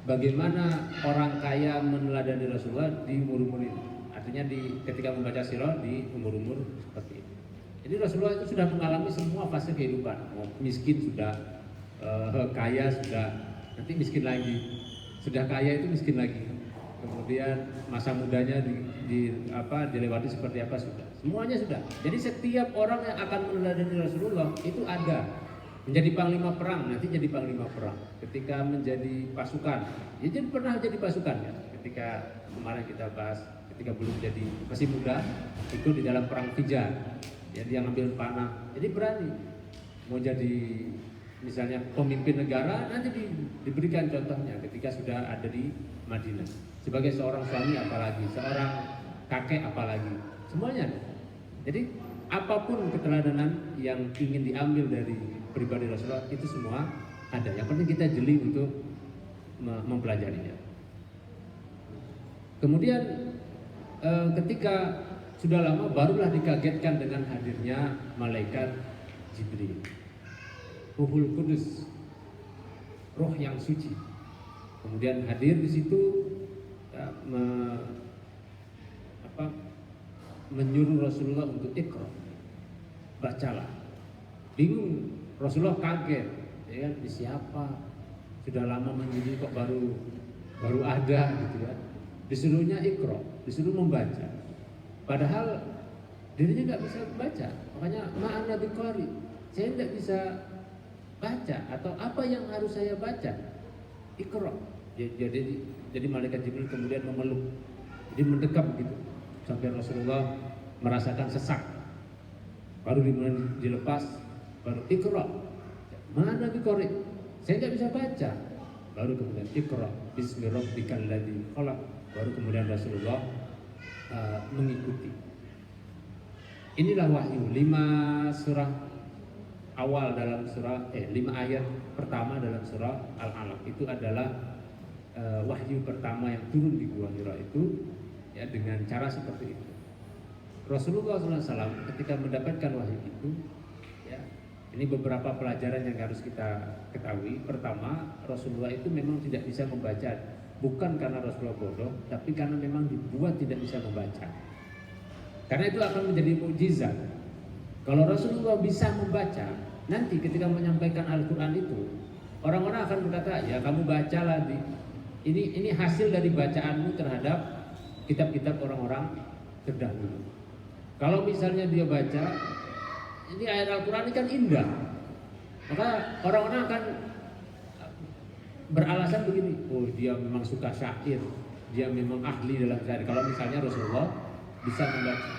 bagaimana orang kaya meneladani Rasulullah di umur-umur ini. Artinya ketika membaca sirah di umur-umur seperti ini. Jadi Rasulullah itu sudah mengalami semua fase kehidupan. Miskin sudah, kaya sudah, nanti miskin lagi. Sudah kaya itu miskin lagi. Kemudian masa mudanya dilewati seperti apa sudah. Semuanya sudah. Jadi setiap orang yang akan meneladani Rasulullah itu ada. Menjadi panglima perang, nanti jadi panglima perang. Ketika menjadi pasukan, ya jadi pernah jadi pasukan ya. Ketika kemarin kita bahas, ketika belum jadi masih muda, ikut di dalam perang Fijar. Ya dia ngambil panah, jadi berani. Mau jadi misalnya pemimpin negara, nanti diberikan contohnya ketika sudah ada di Madinah. Sebagai seorang suami apalagi, seorang kakek apalagi, semuanya. Jadi apapun keteladanan yang ingin diambil dari pribadi Rasulullah itu semua ada. Yang penting kita jeli untuk mempelajarinya. Kemudian ketika sudah lama barulah dikagetkan dengan hadirnya malaikat Jibril, Ruhul Kudus, roh yang suci. Kemudian hadir di situ ya, menyuruh Rasulullah untuk ikra, bacalah. Bingung. Rasulullah kaget, ya kan, siapa? Sudah lama menjadi kok baru ada gitu ya. Disuruhnya ikra, disuruh membaca. Padahal dirinya nggak bisa baca, makanya ma'ana biqari. Saya nggak bisa baca atau apa yang harus saya baca? Ikra. Jadi malaikat Jibril kemudian memeluk, jadi mendekap gitu sampai Rasulullah merasakan sesak. Baru dilepas. Baru ikra, mana biqari? Saya nggak bisa baca. Baru kemudian ikra, bismi rabbikal ladzi khalaq. Baru kemudian Rasulullah mengikuti. Inilah wahyu 5 surah awal dalam surah 5 ayat pertama dalam surah Al-Alaq itu adalah wahyu pertama yang turun di Gua Hira itu ya dengan cara seperti itu. Rasulullah SAW ketika mendapatkan wahyu itu ya Ini beberapa pelajaran yang harus kita ketahui. Pertama, Rasulullah itu memang tidak bisa membaca, bukan karena Rasulullah bodoh, tapi karena memang dibuat tidak bisa membaca. Karena itu akan menjadi mukjizat. Kalau Rasulullah bisa membaca, nanti ketika menyampaikan Al-Quran itu, orang-orang akan berkata, ya kamu bacalah, ini hasil dari bacaanmu terhadap kitab-kitab orang-orang terdahulu. Kalau misalnya dia baca, ini ayat Al-Quran ini kan indah, maka orang-orang akan beralasan begini, oh dia memang suka syair, dia memang ahli dalam syair. Kalau misalnya Rasulullah bisa membaca,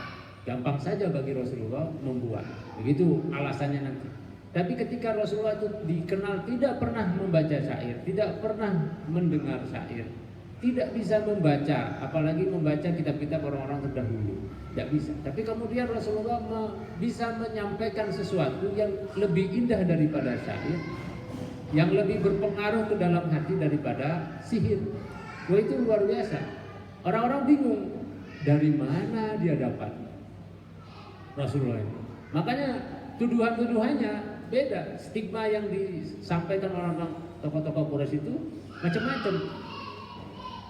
gampang saja bagi Rasulullah membuat, begitu alasannya nanti. Tapi ketika Rasulullah itu dikenal tidak pernah membaca syair, tidak pernah mendengar syair, tidak bisa membaca, apalagi membaca kitab-kitab orang-orang terdahulu, tidak bisa. Tapi kemudian Rasulullah bisa menyampaikan sesuatu yang lebih indah daripada syair, yang lebih berpengaruh ke dalam hati daripada sihir. Wah, itu luar biasa. Orang-orang bingung, dari mana dia dapat Rasulullah ini. Makanya tuduhan-tuduhannya beda. Stigma yang disampaikan orang-orang tokoh-tokoh Quraisy itu macam-macam.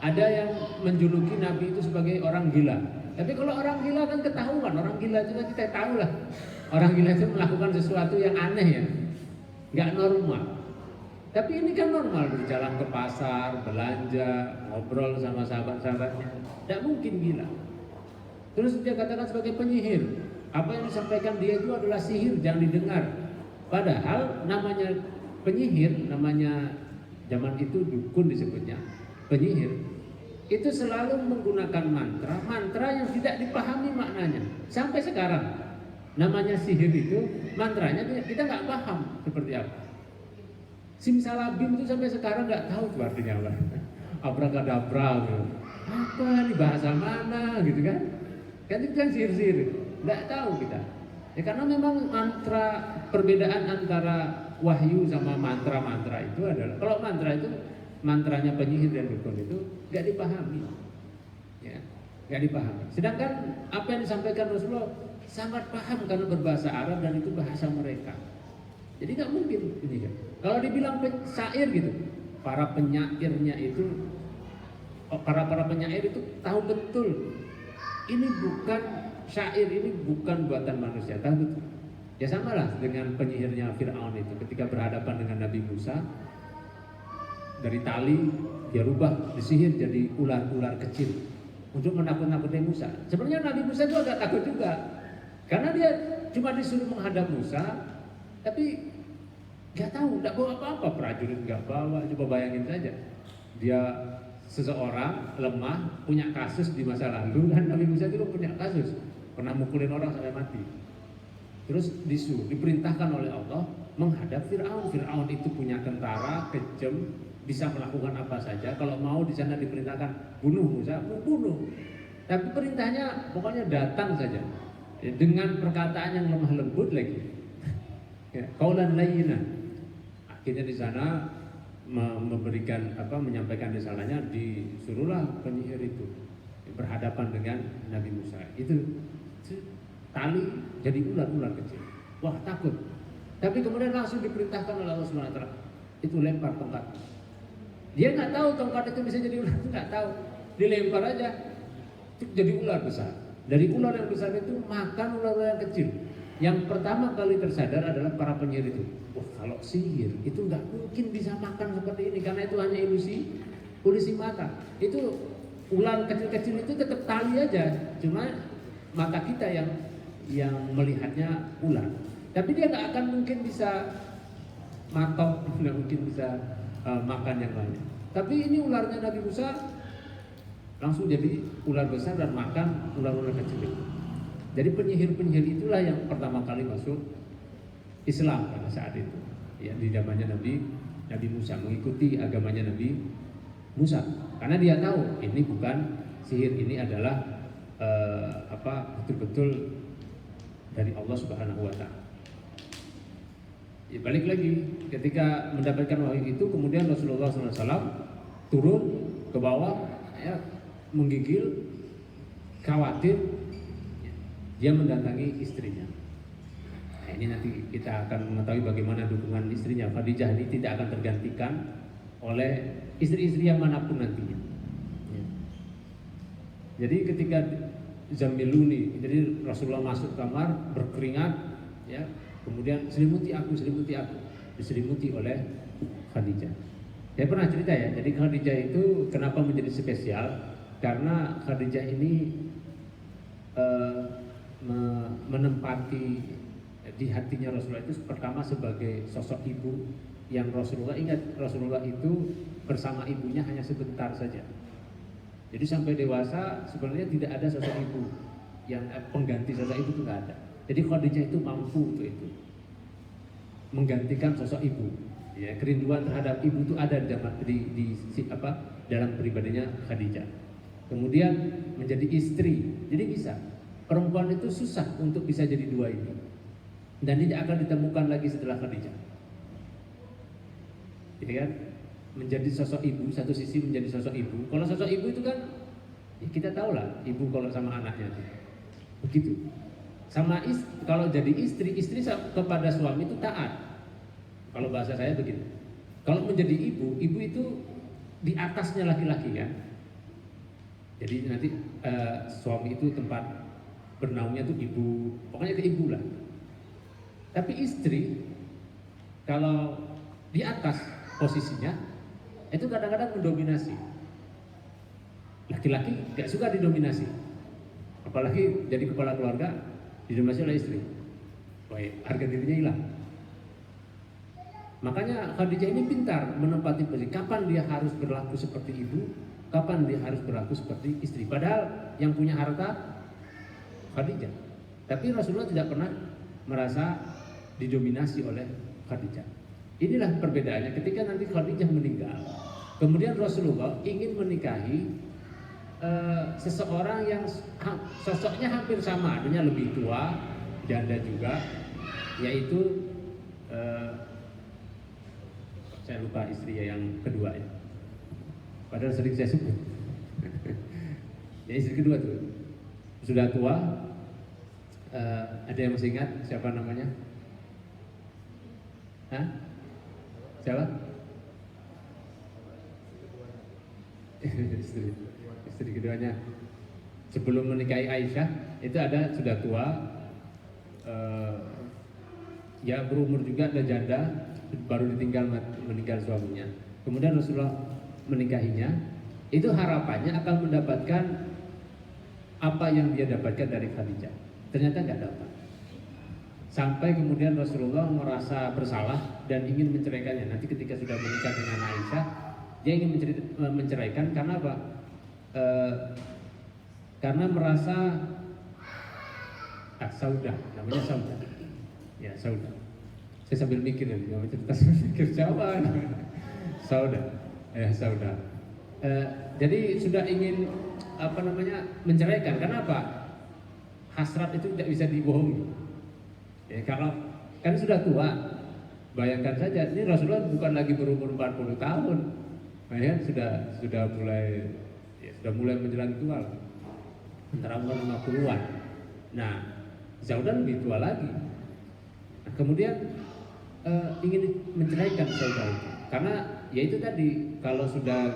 Ada yang menjuluki Nabi itu sebagai orang gila. Tapi kalau orang gila kan ketahuan, orang gila itu kan kita tahu lah. Orang gila itu melakukan sesuatu yang aneh ya, nggak normal. Tapi ini kan normal, berjalan ke pasar, belanja, ngobrol sama sahabat-sahabatnya. Tidak mungkin gila. Terus dia katakan sebagai penyihir. Apa yang disampaikan dia itu adalah sihir, jangan didengar. Padahal namanya penyihir, namanya zaman itu dukun disebutnya, penyihir, itu selalu menggunakan mantra yang tidak dipahami maknanya. Sampai sekarang, namanya sihir itu, mantranya kita nggak paham seperti apa. Simsalabim itu sampai sekarang nggak tahu itu artinya apa. Abrakadabra gitu. Apa nih, bahasa mana gitu kan? Kan itu kan sihir-sihir, nggak tahu kita. Ya karena memang perbedaan antara wahyu sama mantra itu adalah, kalau mantra itu mantranya penyihir dan dukun itu nggak dipahami, ya nggak dipahami. Sedangkan apa yang disampaikan Rasulullah sangat paham karena berbahasa Arab dan itu bahasa mereka. Jadi nggak mungkin ini kan. Kalau dibilang syair gitu, para penyairnya itu, para penyair itu tahu betul ini bukan syair, ini bukan buatan manusia, tahu betul. Ya samalah dengan penyihirnya Fir'aun itu ketika berhadapan dengan Nabi Musa, dari tali dia rubah, disihir jadi ular-ular kecil untuk menakut-nakuti Musa. Sebenarnya Nabi Musa itu agak takut juga, karena dia cuma disuruh menghadap Musa, tapi nggak tahu, nggak bawa apa-apa, prajurit nggak bawa. Coba bayangin saja, dia seseorang lemah, punya kasus di masa lalu, dan Nabi Musa itu punya kasus, pernah mukulin orang sampai mati. Terus diperintahkan oleh Allah menghadap Fir'aun. Fir'aun itu punya tentara kejam, bisa melakukan apa saja. Kalau mau di sana diperintahkan bunuh Musa, bunuh. Tapi perintahnya pokoknya datang saja, dengan perkataan yang lemah lembut lagi. Qaulan layyinan. Akhirnya di sana memberikan menyampaikan risalahnya, disuruhlah penyihir itu berhadapan dengan Nabi Musa. Itu tali jadi ular-ular kecil. Wah, takut. Tapi kemudian langsung diperintahkan oleh Allah Subhanahu wa taala, itu lempar tongkat. Dia nggak tahu tongkat itu bisa jadi ular, nggak tahu. Dilempar aja, itu jadi ular besar. Dari ular yang besar itu makan ular-ular yang kecil. Yang pertama kali tersadar adalah para penyihir itu. Wah, kalau sihir itu nggak mungkin bisa makan seperti ini, karena itu hanya ilusi mata. Itu ular kecil-kecil itu tetap tali aja, cuma mata kita yang melihatnya ular. Tapi dia nggak akan mungkin bisa matok, nggak mungkin bisa makan yang lain. Tapi ini ularnya Nabi Musa langsung jadi ular besar dan makan ular-ular kecil itu. Jadi penyihir-penyihir itulah yang pertama kali masuk Islam pada saat itu. Ya, di zamannya Nabi Musa, mengikuti agamanya Nabi Musa. Karena dia tahu ini bukan sihir, ini adalah betul-betul dari Allah Subhanahu wa taala. Ya, balik lagi ketika mendapatkan wahyu itu, kemudian Rasulullah SAW turun ke bawah, ya, menggigil, khawatir, dia mendatangi istrinya. Nah, ini nanti kita akan mengetahui bagaimana dukungan istrinya. Khadijah ini tidak akan tergantikan oleh istri-istri yang manapun nantinya. Ya. Jadi ketika Zamiluni, jadi Rasulullah masuk kamar berkeringat, ya, kemudian selimuti aku, diselimuti oleh Khadijah. Saya pernah cerita ya, jadi Khadijah itu kenapa menjadi spesial? Karena Khadijah ini menempati di hatinya Rasulullah itu pertama sebagai sosok ibu yang Rasulullah ingat, Rasulullah itu bersama ibunya hanya sebentar saja. Jadi sampai dewasa sebenarnya tidak ada sosok ibu yang pengganti sosok ibu itu nggak ada. Jadi Khadijah itu mampu untuk itu menggantikan sosok ibu. Ya, kerinduan terhadap ibu itu ada dalam pribadinya Khadijah. Kemudian menjadi istri, jadi bisa. Perempuan itu susah untuk bisa jadi dua ini, dan tidak akan ditemukan lagi setelah Khadijah. Jadi kan menjadi sosok ibu, satu sisi menjadi sosok ibu. Kalau sosok ibu itu kan ya kita tahu lah, ibu kalau sama anaknya itu begitu. Sama kalau jadi istri kepada suami itu taat. Kalau bahasa saya begitu. Kalau menjadi ibu itu di atasnya laki-laki kan. Jadi nanti suami itu tempat bernaungnya tuh ibu, pokoknya ke ibu lah. Tapi istri kalau di atas posisinya itu kadang-kadang mendominasi. Laki-laki gak suka didominasi, apalagi jadi kepala keluarga didominasi oleh istri. Baik, harga dirinya hilang. Makanya Khadijah ini pintar menempati posisi. Kapan dia harus berlaku seperti ibu, kapan dia harus berlaku seperti istri. Padahal yang punya harta Khadijah, tapi Rasulullah tidak pernah merasa didominasi oleh Khadijah. Inilah perbedaannya ketika nanti Khadijah meninggal. Kemudian Rasulullah ingin menikahi seseorang yang sosoknya hampir sama, artinya lebih tua, janda juga, yaitu saya lupa istri yang kedua ya. Padahal sering saya sebut. Ya istri kedua tuh sudah tua. Ada yang masih ingat siapa namanya? Hah? Siapa? istri keduanya sebelum menikahi Aisyah itu ada sudah tua, ya berumur juga, ada janda, baru meninggal suaminya. Kemudian Rasulullah menikahinya, itu harapannya akan mendapatkan apa yang dia dapatkan dari Khadijah. Ternyata nggak dapat. Sampai kemudian Rasulullah merasa bersalah dan ingin menceraikannya. Nanti ketika sudah menikah dengan Aisyah, dia ingin menceraikan karena apa? Karena merasa Saudah, namanya Saudah. Ya Saudah. Saya sambil mikir nih, cerita mikir siapa? Saudah, Saudah. Jadi sudah ingin menceraikan. Karena apa? Hasrat itu tidak bisa dibohongi. Ya, kalau kan sudah tua, bayangkan saja, ini Rasulullah bukan lagi berumur 40 tahun, ya, sudah mulai menjelang tua, antara umur 50-an. Nah, Saudah lebih tua lagi. Nah, kemudian ingin menceraikan Saudah itu, karena ya itu tadi, kalau sudah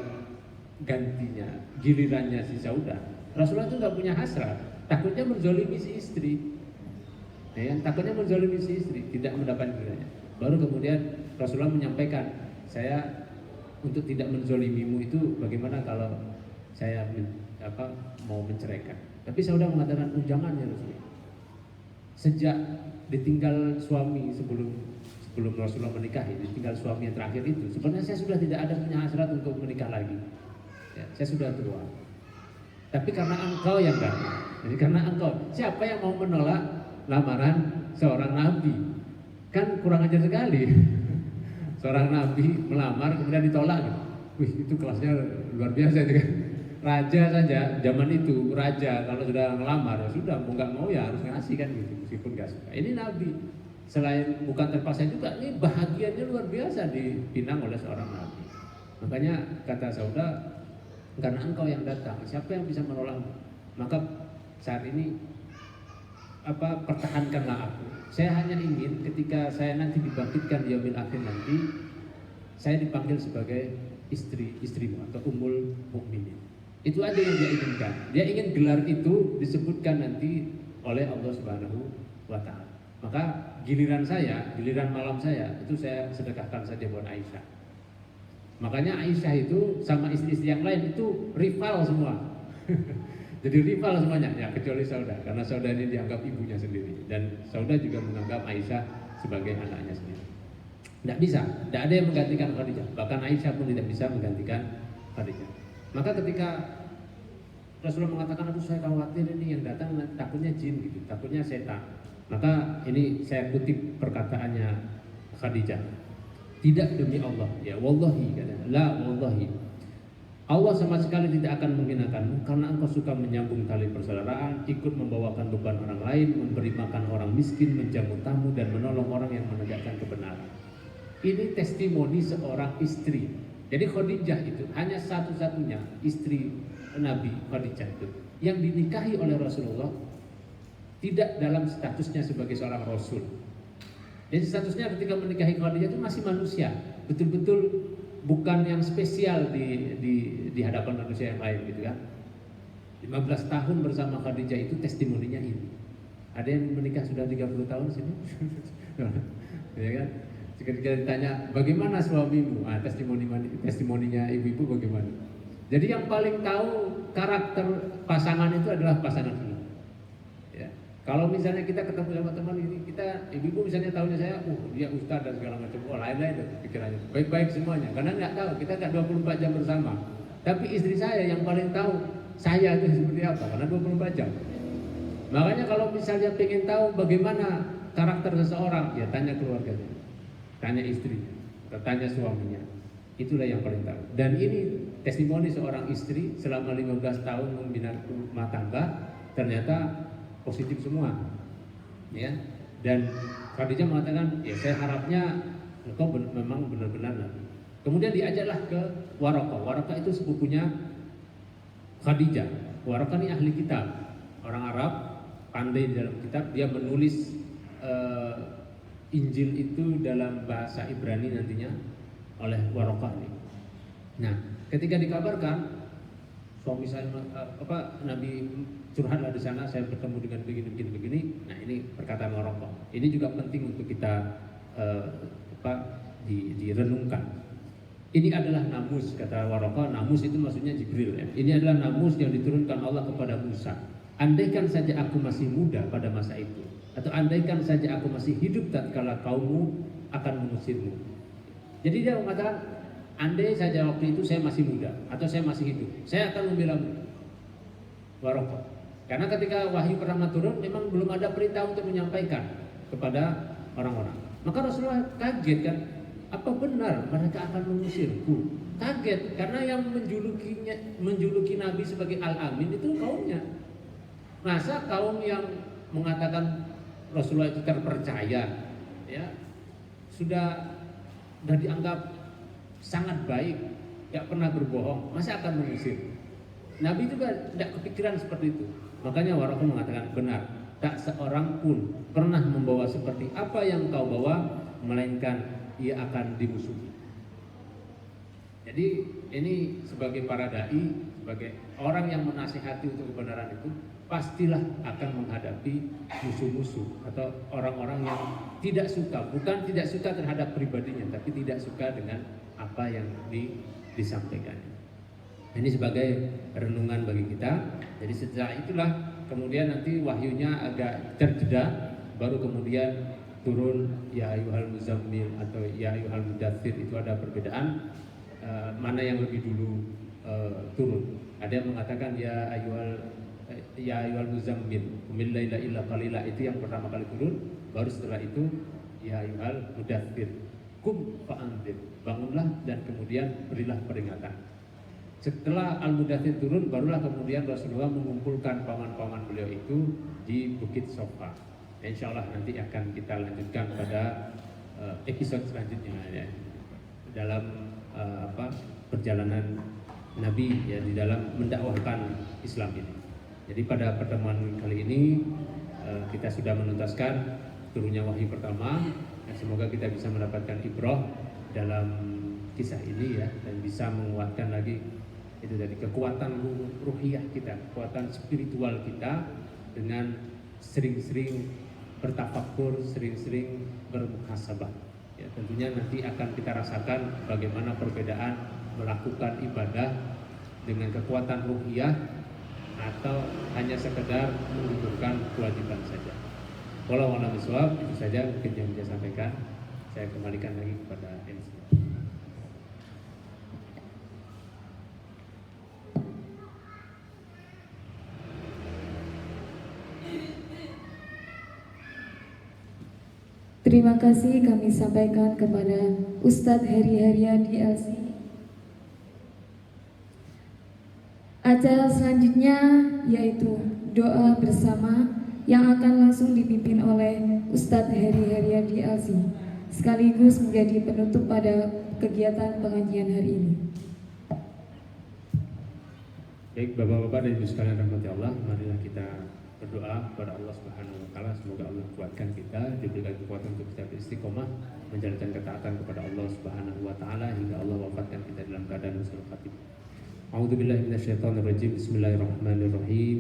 gantinya, gilirannya si Saudah, Rasulullah itu nggak punya hasrat, takutnya menzolimi si istri. Ya, takutnya menzalimi si istri, tidak mendapat gilirannya. Baru kemudian Rasulullah menyampaikan, saya untuk tidak menzalimimu itu bagaimana kalau saya mau menceraikan. Tapi Saudah mengatakan, jangan ya Rasulullah. Sejak ditinggal suami sebelum Rasulullah menikahi, ditinggal suami yang terakhir itu, sebenarnya saya sudah tidak ada punya hasrat untuk menikah lagi. Ya, saya sudah tua. Tapi karena engkau yang datang, jadi karena engkau, siapa yang mau menolak lamaran seorang nabi? Kan kurang ajar sekali. Seorang nabi melamar kemudian ditolak gitu. Wih, itu kelasnya luar biasa itu kan. Raja saja zaman itu, raja kalau sudah ngelamar ya sudah, mau nggak mau ya harus ngasih kan gitu, meskipun nggak suka. Ini nabi, selain bukan terpaksa juga, ini bahagianya luar biasa dipinang oleh seorang nabi. Makanya kata Saudah, karena engkau yang datang, siapa yang bisa menolakmu? Maka saat ini pertahankanlah aku. Saya hanya ingin ketika saya nanti dibangkitkan di yaumil akhir nanti, saya dipanggil sebagai istrimu atau ummul mukminin. Itu aja yang dia inginkan. Dia ingin gelar itu disebutkan nanti oleh Allah Subhanahu wa Ta'ala. Maka giliran malam saya itu saya sedekahkan saja buat Aisyah. Makanya Aisyah itu sama istri-istri yang lain itu rival semua. Jadi rival semuanya, ya kecuali Saudah, karena Saudah ini dianggap ibunya sendiri, dan Saudah juga menganggap Aisyah sebagai anaknya sendiri. Tidak bisa, tidak ada yang menggantikan Khadijah. Bahkan Aisyah pun tidak bisa menggantikan Khadijah. Maka ketika Rasulullah mengatakan, aduh saya khawatir ini yang datang takutnya jin gitu, takutnya setan. Maka ini saya kutip perkataannya Khadijah. Tidak demi Allah, ya wallahi katanya, la wallahi. Allah sama sekali tidak akan menghinakanmu karena engkau suka menyambung tali persaudaraan, ikut membawakan beban orang lain, memberi makan orang miskin, menjamu tamu, dan menolong orang yang menegakkan kebenaran. Ini testimoni seorang istri. Jadi Khadijah itu hanya satu-satunya istri Nabi Khadijah itu yang dinikahi oleh Rasulullah tidak dalam statusnya sebagai seorang Rasul. Jadi statusnya ketika menikahi Khadijah itu masih manusia, betul-betul bukan yang spesial di hadapan manusia yang lain gitu kan. 15 tahun bersama Khadijah itu testimoninya ini. Ada yang menikah sudah 30 tahun sini? Ya kan? Ketika ditanya bagaimana suamimu? Testimoninya ibu-ibu bagaimana? Jadi yang paling tahu karakter pasangan itu adalah pasangan ini. Ya. Kalau misalnya kita ketemu sama teman ini, ibu-ibu misalnya tahunya saya, dia ustaz dan segala macam, lain-lain pikirannya, baik-baik semuanya, karena nggak tahu, kita nggak 24 jam bersama. Tapi istri saya yang paling tahu saya itu seperti apa, karena 24 jam. Makanya kalau misalnya pengen tahu bagaimana karakter seseorang, ya tanya keluarganya, tanya istrinya, atau tanya suaminya, itulah yang paling tahu. Dan ini testimoni seorang istri selama 15 tahun membina rumah tangga, ternyata positif semua, ya. Dan Khadijah mengatakan, ya saya harapnya engkau memang benar-benar Nabi. Kemudian diajaklah ke Waraqah. Waraqah itu sepupunya Khadijah. Waraqah ini ahli kitab, orang Arab, pandai di dalam kitab. Dia menulis Injil itu dalam bahasa Ibrani nantinya oleh Waraqah ini. Nah, ketika dikabarkan suami saya Nabi curhatlah di sana, saya bertemu dengan begini. Nah, ini perkataan Waraqah. Ini juga penting untuk kita direnungkan. Ini adalah namus, kata Waraqah. Namus itu maksudnya Jibril ya. Ini adalah namus yang diturunkan Allah kepada Musa. Andaikan saja aku masih muda pada masa itu, atau andaikan saja aku masih hidup tatkala kaummu akan mengusirmu. Jadi dia mengatakan, andai saja waktu itu saya masih muda atau saya masih hidup, saya akan membelamu. Waraqah. Karena ketika wahyu pertama turun, memang belum ada perintah untuk menyampaikan kepada orang-orang. Maka Rasulullah kaget kan, apa benar mereka akan mengusirku? Kaget karena yang menjuluki Nabi sebagai Al-Amin itu kaumnya. Masa kaum yang mengatakan Rasulullah itu terpercaya, ya sudah dianggap sangat baik, gak pernah berbohong, masa akan mengusir? Nabi juga tidak kepikiran seperti itu. Makanya Waraqah mengatakan, benar, tak seorang pun pernah membawa seperti apa yang kau bawa, melainkan ia akan dimusuhi. Jadi ini sebagai para dai, sebagai orang yang menasihati untuk kebenaran itu, pastilah akan menghadapi musuh-musuh atau orang-orang yang tidak suka, bukan tidak suka terhadap pribadinya, tapi tidak suka dengan apa yang disampaikan. Ini sebagai renungan bagi kita. Jadi setelah itulah kemudian nanti wahyunya agak terjeda, baru kemudian turun ya ayyuhal muzammil atau ya ayyuhal mudaththir. Itu ada perbedaan mana yang lebih dulu turun. Ada yang mengatakan ya ayyuhal muzammil qumil laila illa qalila, itu yang pertama kali turun. Baru setelah itu ya ayyuhal mudaththir qum fa'anzir, bangunlah dan kemudian berilah peringatan. Setelah Al-Mudaththir turun, barulah kemudian Rasulullah mengumpulkan paman-paman beliau itu di Bukit Sofa. Insya Allah nanti akan kita lanjutkan pada episode selanjutnya ya, dalam perjalanan Nabi ya di dalam mendakwahkan Islam ini. Jadi pada pertemuan kali ini kita sudah menuntaskan turunnya wahyu pertama. Nah, semoga kita bisa mendapatkan ibrah dalam kisah ini ya, dan bisa menguatkan lagi itu dari kekuatan ruhiyah kita, kekuatan spiritual kita dengan sering-sering bertafakur, sering-sering bermuhasabah. Ya, tentunya nanti akan kita rasakan bagaimana perbedaan melakukan ibadah dengan kekuatan ruhiyah atau hanya sekedar menunturkan kewajiban saja. Wallahu a'lam bishawab, itu saja mungkin yang bisa sampaikan. Saya kembalikan lagi kepada MC. Terima kasih kami sampaikan kepada Ustadz Heri Haryadi LC. Acara selanjutnya yaitu doa bersama yang akan langsung dipimpin oleh Ustadz Heri Haryadi LC, sekaligus menjadi penutup pada kegiatan pengajian hari ini. Baik, Bapak-bapak dan Ibu sekalian rahmati Allah, marilah kita berdoa kepada Allah Subhanahu wa taala, semoga Allah kuatkan kita, diberikan kekuatan untuk kita beristiqomah menjalankan ketaatan kepada Allah Subhanahu wa taala hingga Allah wafatkan kita dalam keadaan husnul khatimah. A'udzubillahi minasyaitonirrajim. Bismillahirrahmanirrahim.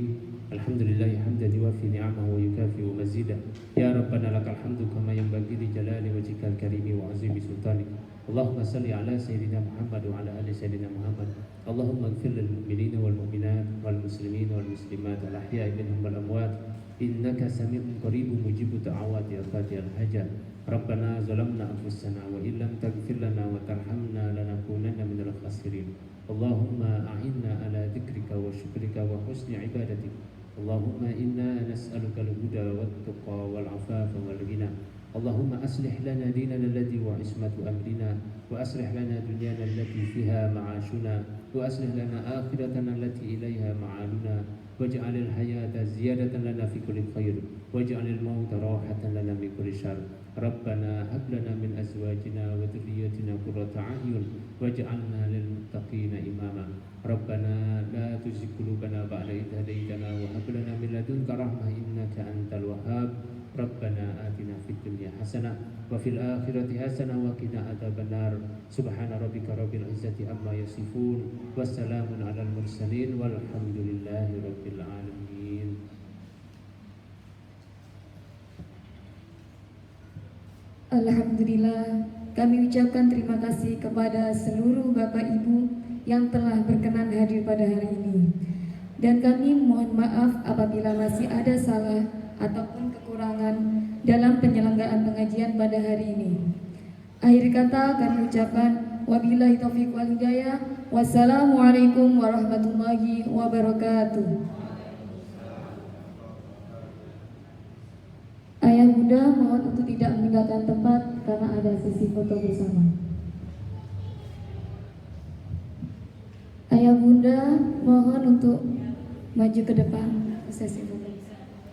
Alhamdulillahi hamdan yuwafi ni'amahu wa yukafi'u mazidah. Ya Rabbana lakal hamdu kama yanbaghi li jalali wajhikal karimi wa 'azimi sultanik. Allahumma salli ala sayyidina Muhammad wa ala ali sayyidina Muhammad. Allahumma ighfir lil mu'minina wal mu'minat wal muslimina wal muslimat al ahya'i minhum wal amwat innaka sami'un qaribun mujibud da'awati ya qadiyal hajat. Rabbana zalamna anfusana wa illam taghfir lana wa tarhamna lanakunanna minal khasirin. Allahumma a'inna ala dzikrika wa syukrika wa husni ibadatik. Allahumma inna nas'aluka al-huda wat-tuqa wal-'afafa wal-ghina. Allahumma aslih lana dinana alladhi wa ismatu amrina wa aslih lana dunyana allati fiha ma'ashuna wa aslih lana akhiratana allati ilaiha ma'aluna waj'alil hayata ziyadatan lana fi kulli khair waj'alil mauta rahatan lana min kulli syarr. Rabbana hab lana min azwajina wa dhurriyyatina qurrata a'yun waj'alna lil muttaqina imama. Rabbana la tuzigh qulubana ba'da idh hadaytana wa hab lana min ladunka rahmah innaka antal wahhab. Rabbana atina fid dunya hasanah wa fil akhirati hasanah wa qina adzabannar. Subhana rabbika rabbil izzati amma yasifun wassalamun alal mursalin walhamdulillahi rabbil alamin. Alhamdulillah, kami ucapkan terima kasih kepada seluruh Bapak Ibu yang telah berkenan hadir pada hari ini. Dan kami mohon maaf apabila masih ada salah ataupun kekurangan dalam penyelenggaraan pengajian pada hari ini. Akhir kata kami ucapkan wabillahi taufiq wal hidayah. Wassalamualaikum warahmatullahi wabarakatuh. Ayah bunda mohon untuk tidak meninggalkan tempat karena ada sesi foto bersama. Ayah bunda mohon untuk maju ke depan sesi foto.